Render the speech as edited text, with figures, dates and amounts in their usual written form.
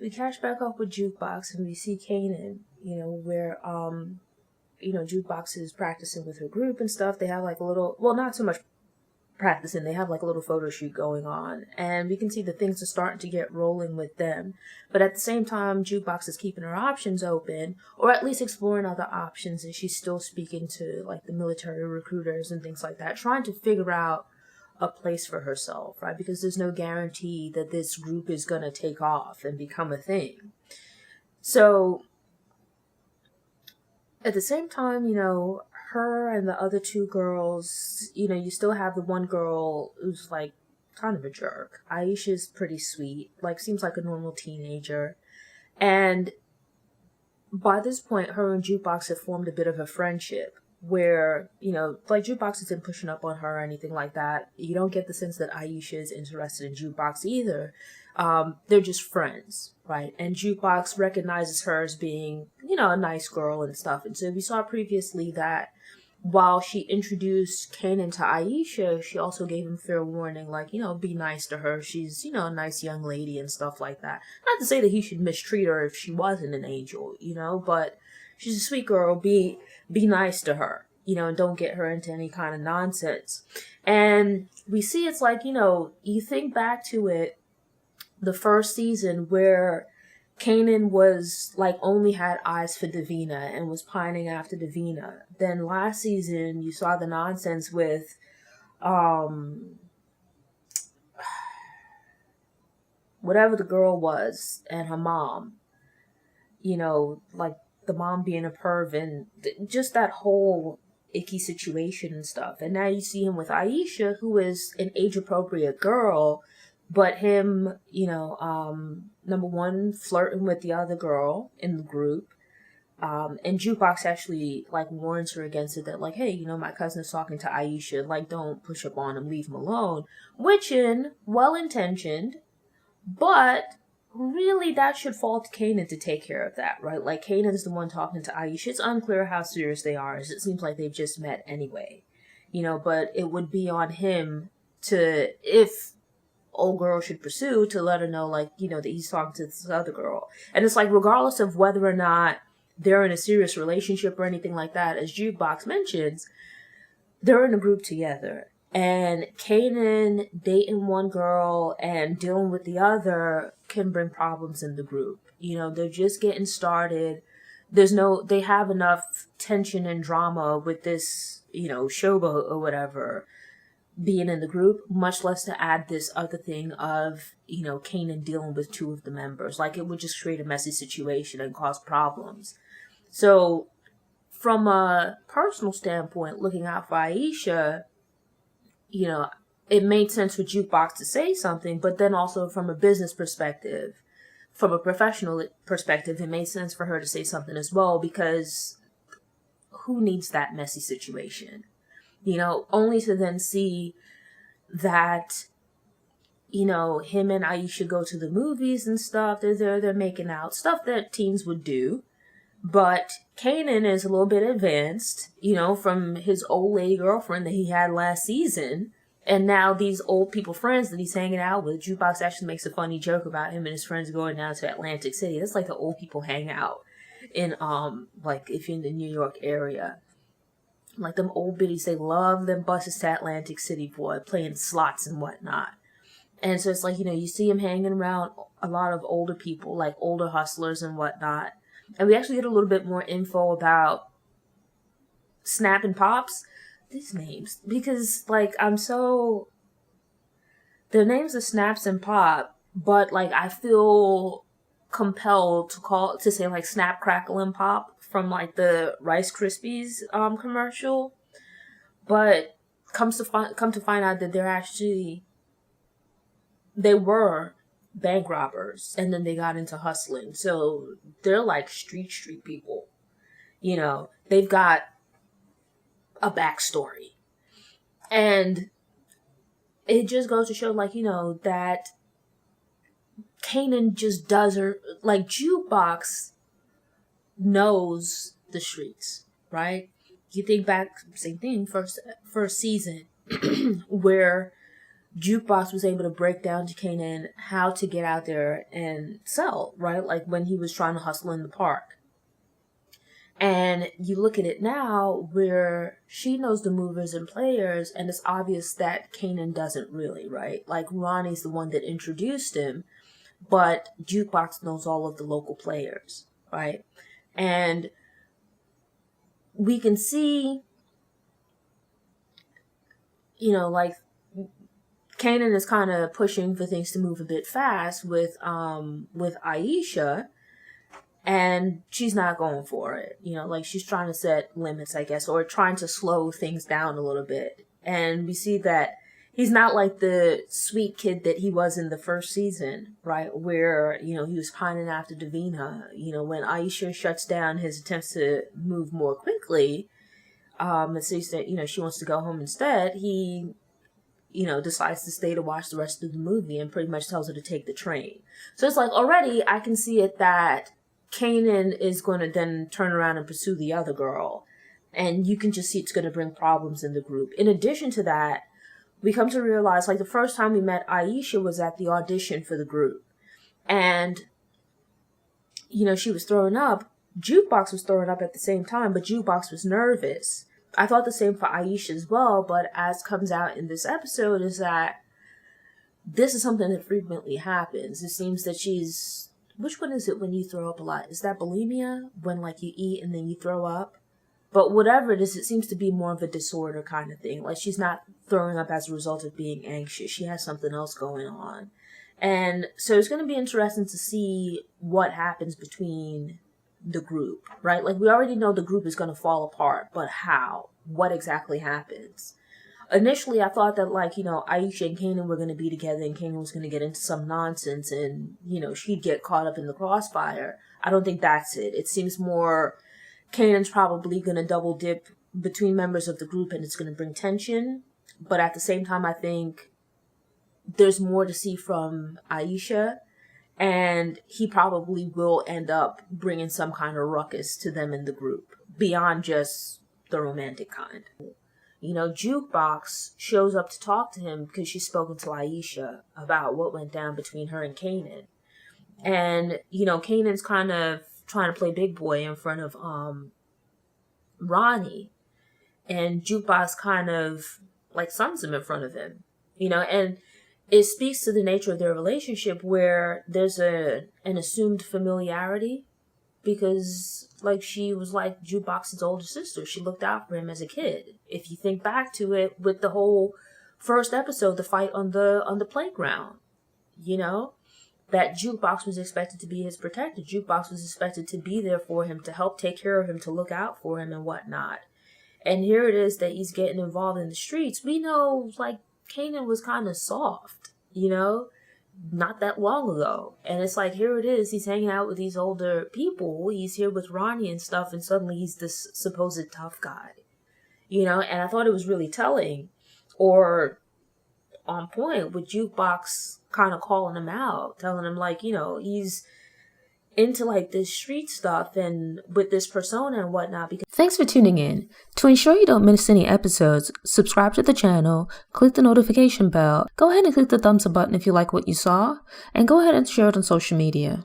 we catch back up with Jukebox and we see Kanan, where, Jukebox is practicing with her group and stuff. They have like a little, well, not so much practicing, they have like a little photo shoot going on, and we can see that things are starting to get rolling with them. But at the same time, Jukebox is keeping her options open, or at least exploring other options, and she's still speaking to like the military recruiters and things like that, trying to figure out a place for herself, right? Because there's no guarantee that this group is going to take off and become a thing. So at the same time, her and the other two girls, you still have the one girl who's like kind of a jerk. Aisha's pretty sweet, like seems like a normal teenager. And by this point, her and Jukebox have formed a bit of a friendship where, like Jukebox isn't pushing up on her or anything like that. You don't get the sense that Aisha is interested in Jukebox either. They're just friends, right? And Jukebox recognizes her as being, a nice girl and stuff. And so we saw previously that while she introduced Kanan to Aisha, she also gave him fair warning, like, be nice to her. She's, a nice young lady and stuff like that. Not to say that he should mistreat her if she wasn't an angel, but she's a sweet girl. Be nice to her, and don't get her into any kind of nonsense. And we see it's like, you think back to it, the first season where Kanan was like only had eyes for Davina and was pining after Davina. Then last season you saw the nonsense with whatever the girl was and her mom. Like the mom being a perv and just that whole icky situation and stuff. And now you see him with Aisha, who is an age appropriate girl. But him, number one, flirting with the other girl in the group. And Jukebox actually, like, warns her against it that, like, hey, my cousin's talking to Aisha. Like, don't push up on him, leave him alone. Which, well-intentioned, but really that should fall to Kanan to take care of that, right? Like, Kanan's the one talking to Aisha. It's unclear how serious they are, as it seems like they've just met anyway. But it would be on him to, if old girl should pursue, to let her know, like, that he's talking to this other girl. And it's like, regardless of whether or not they're in a serious relationship or anything like that, as Jukebox mentions, they're in a group together. And Kanan dating one girl and dealing with the other can bring problems in the group. They're just getting started. They have enough tension and drama with this, showboat or whatever being in the group, much less to add this other thing of, Kanan dealing with two of the members. Like, it would just create a messy situation and cause problems. So, from a personal standpoint, looking out for Aisha, it made sense for Jukebox to say something, but then also from a business perspective, from a professional perspective, it made sense for her to say something as well, because who needs that messy situation? Only to then see that, him and Aisha go to the movies and stuff. They're making out, stuff that teens would do. But Kanan is a little bit advanced, from his old lady girlfriend that he had last season. And now these old people friends that he's hanging out with. Jukebox actually makes a funny joke about him and his friends going down to Atlantic City. That's like the old people hang out in, like, if you're in the New York area. Like, them old biddies, they love them buses to Atlantic City, boy, playing slots and whatnot. And so it's like, you see him hanging around a lot of older people, like older hustlers and whatnot. And we actually get a little bit more info about Snap and Pops, these names, because, like, their names are Snaps and Pop, but, like, I feel compelled to say, like, Snap, Crackle, and Pop from, like, the Rice Krispies commercial. But come to find out that they were bank robbers, and then they got into hustling. So they're like street people. They've got a backstory. And it just goes to show, like, that Kanan just doesn't, like, Jukebox knows the streets, right? You think back, same thing, first season, where Jukebox was able to break down to Kanan how to get out there and sell, right? Like when he was trying to hustle in the park. And you look at it now where she knows the movers and players, and it's obvious that Kanan doesn't really, right? Like Ronnie's the one that introduced him, but Jukebox knows all of the local players, right? And we can see, like Kanan is kind of pushing for things to move a bit fast with Aisha, and she's not going for it. Like she's trying to set limits, I guess, or trying to slow things down a little bit. And we see that he's not like the sweet kid that he was in the first season, right? Where, he was pining after Davina. When Aisha shuts down his attempts to move more quickly, and says that, she wants to go home instead, he, decides to stay to watch the rest of the movie and pretty much tells her to take the train. So it's like already I can see it that Kanan is going to then turn around and pursue the other girl. And you can just see it's going to bring problems in the group. In addition to that, we come to realize, like, the first time we met Aisha was at the audition for the group. And, she was throwing up. Jukebox was throwing up at the same time, but Jukebox was nervous. I thought the same for Aisha as well, but as comes out in this episode is that this is something that frequently happens. It seems that she's... Which one is it when you throw up a lot? Is that bulimia? When, like, you eat and then you throw up? But whatever it is, it seems to be more of a disorder kind of thing. Like, she's not throwing up as a result of being anxious. She has something else going on. And so it's going to be interesting to see what happens between the group, right? Like, we already know the group is going to fall apart, but how? What exactly happens? Initially, I thought that, like, Aisha and Kanan were going to be together and Kanan was going to get into some nonsense and, she'd get caught up in the crossfire. I don't think that's it. It seems more Kanan's probably going to double dip between members of the group and it's going to bring tension. But at the same time, I think there's more to see from Aisha, and he probably will end up bringing some kind of ruckus to them in the group beyond just the romantic kind. Jukebox shows up to talk to him because she's spoken to Aisha about what went down between her and Kanan. And, Kanan's kind of trying to play big boy in front of Ronnie. And Jukebox kind of, like, sums him in front of him. And it speaks to the nature of their relationship where there's an assumed familiarity. Because, like, she was like Jukebox's older sister. She looked out for him as a kid. If you think back to it with the whole first episode, the fight on the playground, that Jukebox was expected to be his protector. Jukebox was expected to be there for him, to help take care of him, to look out for him and whatnot. And here it is that he's getting involved in the streets. We know, like, Kanan was kind of soft, not that long ago. And it's like, here it is, he's hanging out with these older people. He's here with Ronnie and stuff, and suddenly he's this supposed tough guy. And I thought it was really telling, or on point, with Jukebox kind of calling him out, telling him, like, he's into, like, this street stuff and with this persona and whatnot. Thanks for tuning in. To ensure you don't miss any episodes, subscribe to the channel, click the notification bell, go ahead and click the thumbs up button if you like what you saw, and go ahead and share it on social media.